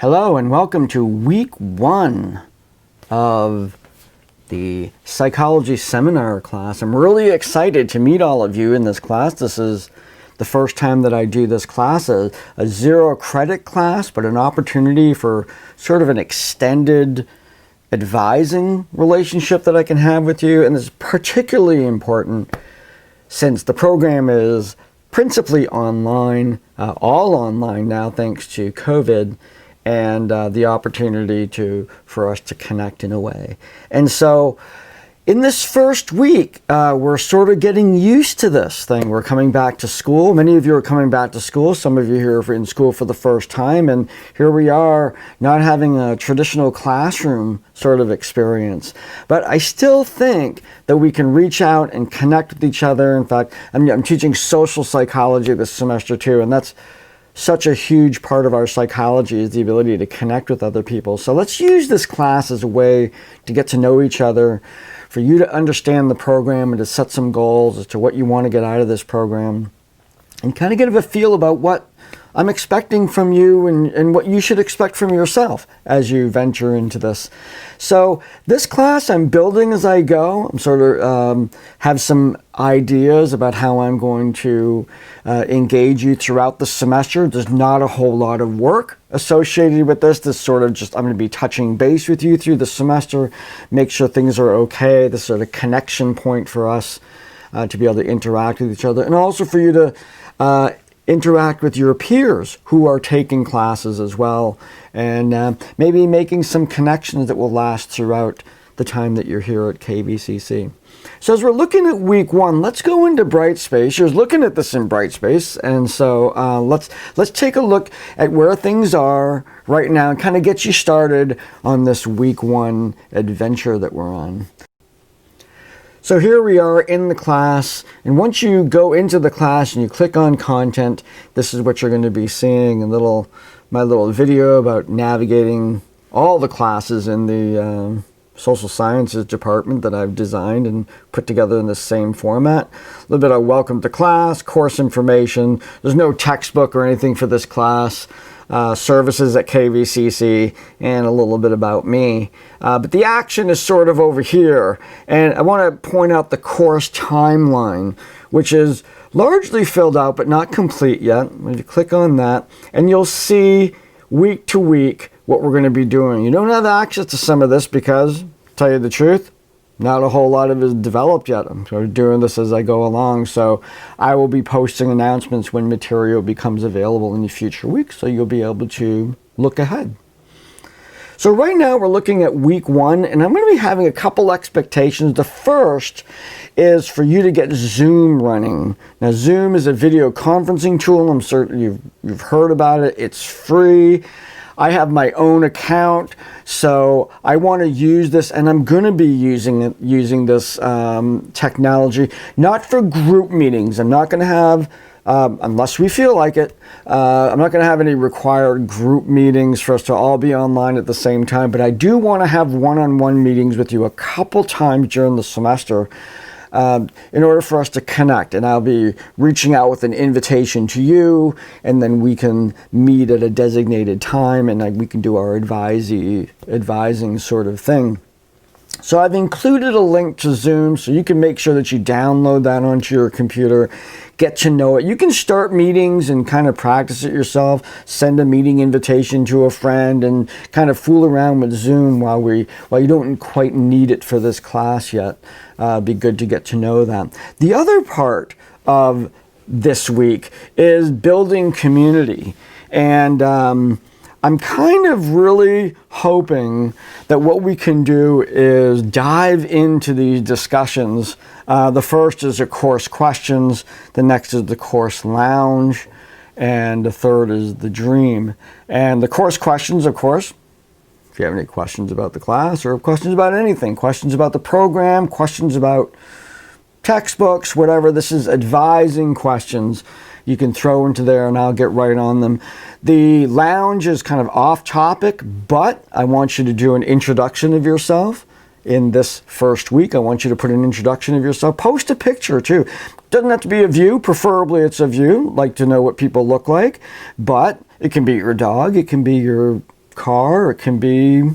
Hello and welcome to week 1 of the psychology seminar class. I'm really excited to meet all of you in this class. This is the first time that I do this class, a 0 credit class, but an opportunity for sort of an extended advising relationship that I can have with you. And this is particularly important since the program is principally online, all online now thanks to COVID, and the opportunity for us to connect in a way. And so in this first week, we're sort of getting used to this thing. We're coming back to school. Many of you are coming back to school. Some of you here are in school for the first time. And here we are not having a traditional classroom sort of experience. But I still think that we can reach out and connect with each other. In fact, I'm teaching social psychology this semester too, and that's such a huge part of our psychology, is the ability to connect with other people. So let's use this class as a way to get to know each other, for you to understand the program and to set some goals as to what you want to get out of this program, and kind of get a feel about what I'm expecting from you and what you should expect from yourself as you venture into this. So this class I'm building as I go. I'm sort of have some ideas about how I'm going to engage you throughout the semester. There's not a whole lot of work associated with this. This sort of just, I'm going to be touching base with you through the semester, make sure things are okay, this sort of connection point for us to be able to interact with each other, and also for you to interact with your peers who are taking classes as well, and maybe making some connections that will last throughout the time that you're here at KVCC. So as we're looking at week 1, let's go into Brightspace. You're looking at this in Brightspace, and so let's take a look at where things are right now and kind of get you started on this week 1 adventure that we're on. So here we are in the class, and once you go into the class and you click on content, this is what you're going to be seeing, my little video about navigating all the classes in the social sciences department that I've designed and put together in the same format. A little bit of welcome to class, course information. There's no textbook or anything for this class. Services at KVCC, and a little bit about me. But the action is sort of over here, and I want to point out the course timeline, which is largely filled out but not complete yet. If you click on that, and you'll see week to week what we're going to be doing. You don't have access to some of this because, to tell you the truth, not a whole lot of it is developed yet. I'm sort of doing this as I go along, so I will be posting announcements when material becomes available in the future weeks, so you'll be able to look ahead. So right now we're looking at week 1, and I'm going to be having a couple expectations. The first is for you to get Zoom running. Now Zoom is a video conferencing tool. I'm certain you've heard about it. It's free. I have my own account, so I want to use this, and I'm going to be using this technology, not for group meetings. I'm not going to have, unless we feel like it, I'm not going to have any required group meetings for us to all be online at the same time, but I do want to have one-on-one meetings with you a couple times during the semester, in order for us to connect, and I'll be reaching out with an invitation to you, and then we can meet at a designated time, and we can do our advising sort of thing. So I've included a link to Zoom, so you can make sure that you download that onto your computer, get to know it. You can start meetings and kind of practice it yourself, send a meeting invitation to a friend, and kind of fool around with Zoom while you don't quite need it for this class yet. Be good to get to know that. The other part of this week is building community, and I'm kind of really hoping that what we can do is dive into these discussions. The first is the course questions, the next is the course lounge, and the third is the dream. And the course questions, of course, if you have any questions about the class or questions about anything, questions about the program, questions about textbooks, whatever, this is advising questions you can throw into there, and I'll get right on them. The lounge is kind of off topic, but I want you to do an introduction of yourself in this first week. I want you to put an introduction of yourself. Post a picture too. Doesn't have to be of you. Preferably it's of you. Like to know what people look like, but it can be your dog. It can be your car, it can be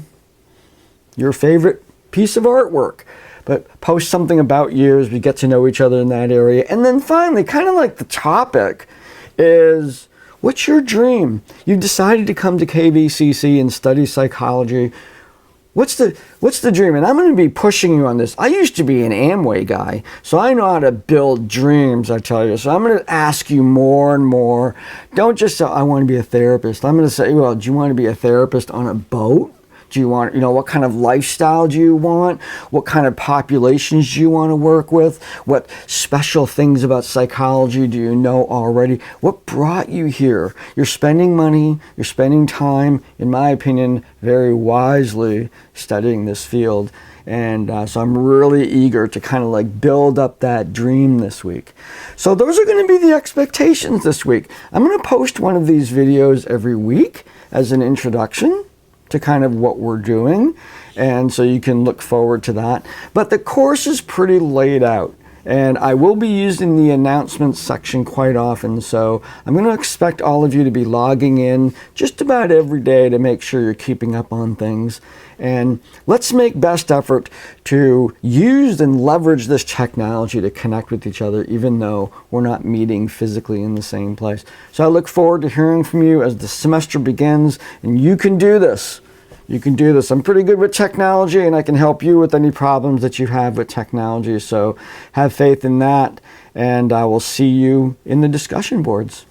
your favorite piece of artwork. But post something about you as we get to know each other in that area. And then finally, kind of like the topic is, what's your dream? You've decided to come to KVCC and study psychology. What's the dream? And I'm going to be pushing you on this. I used to be an Amway guy, so I know how to build dreams, I tell you. So I'm going to ask you more and more. Don't just say, I want to be a therapist. I'm going to say, well, do you want to be a therapist on a boat? Do you want, what kind of lifestyle do you want? What kind of populations do you want to work with? What special things about psychology do you know already? What brought you here? You're spending money, you're spending time, in my opinion, very wisely studying this field. And so I'm really eager to kind of like build up that dream this week. So those are going to be the expectations this week. I'm going to post one of these videos every week as an introduction to kind of what we're doing, and so you can look forward to that. But the course is pretty laid out, and I will be using the announcements section quite often, so I'm going to expect all of you to be logging in just about every day to make sure you're keeping up on things. And let's make best effort to use and leverage this technology to connect with each other, even though we're not meeting physically in the same place. So I look forward to hearing from you as the semester begins, and you can do this. You can do this. I'm pretty good with technology, and I can help you with any problems that you have with technology. So have faith in that, and I will see you in the discussion boards.